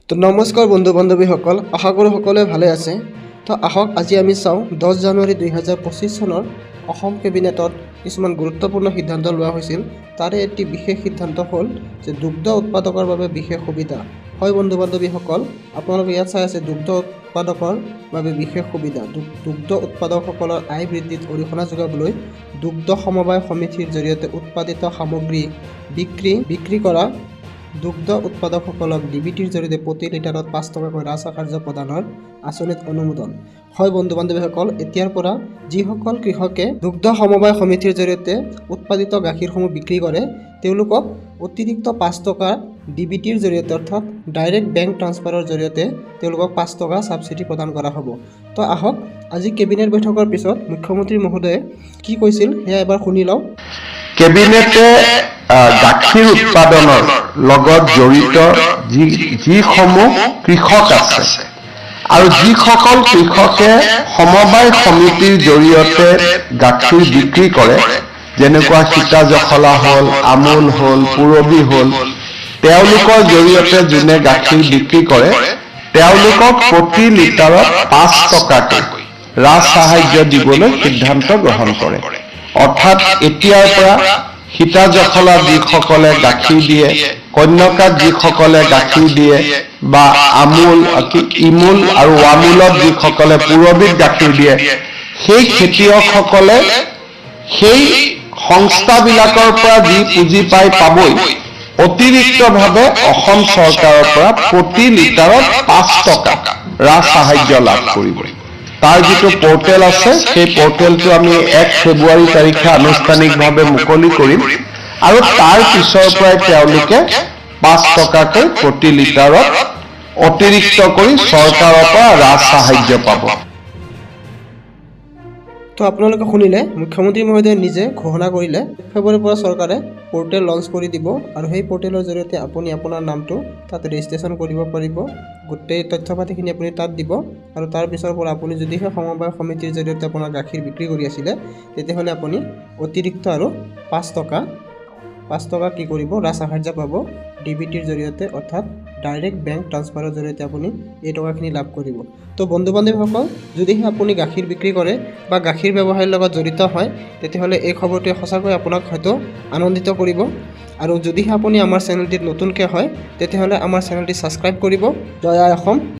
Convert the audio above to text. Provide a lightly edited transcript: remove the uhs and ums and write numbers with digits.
তো নমস্কাৰ বন্ধু বান্ধৱীসকল, আশা কৰোঁ সকলোৱে ভালে আছে। তো আহক আজি আমি চাওঁ 10 জানুৱাৰী 2025 চনৰ অসম কেবিনেটত কিছুমান গুৰুত্বপূৰ্ণ সিদ্ধান্ত লোৱা হৈছিল। তাৰে এটি বিশেষ সিদ্ধান্ত হ'ল যে দুগ্ধ উৎপাদকৰ বাবে বিশেষ সুবিধা। হয় বন্ধু বান্ধৱীসকল, আপোনালোকে ইয়াত চাই আছে দুগ্ধ উৎপাদকৰ বাবে বিশেষ সুবিধা। দুগ্ধ উৎপাদকসকলৰ আয় বৃদ্ধিত অৰিহণা যোগাবলৈ দুগ্ধ সমবায় সমিতিৰ জৰিয়তে উৎপাদিত সামগ্ৰী বিক্ৰী কৰা দুগ্ধ উৎপাদকসকলক ডিবিটিৰ জৰিয়তে প্ৰতি লিটাৰত 5 টকাকৈ ৰাজসাহায্য প্ৰদানৰ আঁচনিত অনুমোদন। হয় বন্ধু বান্ধৱীসকল, এতিয়াৰ পৰা যিসকল কৃষকে দুগ্ধ সমবায় সমিতিৰ জৰিয়তে উৎপাদিত গাখীৰসমূহ বিক্ৰী কৰে তেওঁলোকক অতিৰিক্ত 5 টকা ডিবিটিৰ জৰিয়তে অৰ্থাৎ ডাইৰেক্ট বেংক ট্ৰান্সফাৰৰ জৰিয়তে তেওঁলোকক 5 টকা ছাবচিডি প্ৰদান কৰা হ'ব। তো আহক আজি কেবিনেট বৈঠকৰ পিছত মুখ্যমন্ত্ৰী মহোদয়ে কি কৈছিল সেয়া এবাৰ শুনি লওঁ। কেবিনেটে গাখীৰ উৎপাদনৰ লগত জড়িত যিসমূহ কৃষক আছে আৰু যিসকল কৃষকে সমবায় সমিতিৰ জৰিয়তে গাখীৰ বিক্ৰী কৰে, যেনেকুৱা সীতাজখলা হ'ল, আমুল হ'ল, পূৰবী হ'ল, তেওঁলোকৰ জৰিয়তে যোনে গাখীৰ বিক্ৰী কৰে তেওঁলোকক প্ৰতি লিটাৰত 5 টকাকৈ ৰাজসাহায্য দিবলৈ সিদ্ধান্ত গ্ৰহণ কৰে। অৰ্থাৎ এতিয়াৰ পৰা সীতাজখলা যিসকলে গাখীৰ দিয়ে, কন্যকাত যিসকলে গাখীৰ দিয়ে বা ইমুল আৰু ৱামুলত যিসকলে পূৰবীত গাখীৰ দিয়ে, সেই খেতিয়কসকলে সেই সংস্থাবিলাকৰ পৰা যি পুঁজি পাবই, অতিৰিক্তভাৱে অসম চৰকাৰৰ পৰা প্ৰতি লিটাৰত 5 টকা ৰাজসাহায্য লাভ কৰিব। তাৰ যিটো পৰ্টেল আছে সেই পৰ্টেলটো আমি 1 ফেব্ৰুৱাৰী তাৰিখে আনুষ্ঠানিকভাৱে মুকলি কৰিম আৰু তাৰ পিছৰ পৰাই তেওঁলোকে 5 টকাকৈ প্ৰতি লিটাৰত অতিৰিক্ত কৰি চৰকাৰৰ পৰা ৰাজসাহায্য পাব। তো আপোনালোকে শুনিলে, মুখ্যমন্ত্ৰী মহোদয়ে নিজে ঘোষণা কৰিলে ফেব্ৰুৱাৰীৰ পৰা চৰকাৰে পৰ্টেল লঞ্চ কৰি দিব আৰু সেই পৰ্টেলৰ জৰিয়তে আপুনি আপোনাৰ নামটো তাত ৰেজিষ্ট্ৰেশ্যন কৰিব পাৰিব। গোটেই তথ্য পাতিখিনি আপুনি তাত দিব আৰু তাৰ পিছৰ পৰা আপুনি যদিহে সমবায় সমিতিৰ জৰিয়তে আপোনাৰ গাখীৰ বিক্ৰী কৰি আছিলে তেতিয়াহ'লে আপুনি অতিৰিক্ত আৰু 5 টকা কি কৰিব ৰাজসাহায্য পাব ডিবিটিৰ জৰিয়তে, অৰ্থাৎ ডাইৰেক্ট বেংক ট্ৰান্সফাৰৰ জৰিয়তে আপুনি এই টকাখিনি লাভ কৰিব। তো বন্ধু বান্ধৱীসকল, যদিহে আপুনি গাখীৰ বিক্ৰী কৰে বা গাখীৰ ব্যৱসায়ৰ লগত জড়িত হয় তেতিয়াহ'লে এই খবৰটোৱে সঁচাকৈ আপোনাক হয়তো আনন্দিত কৰিব। আৰু যদিহে আপুনি আমাৰ চেনেলটিত নতুনকৈ হয় তেতিয়াহ'লে আমাৰ চেনেলটি ছাবস্ক্ৰাইব কৰিব। জয় আই অসম।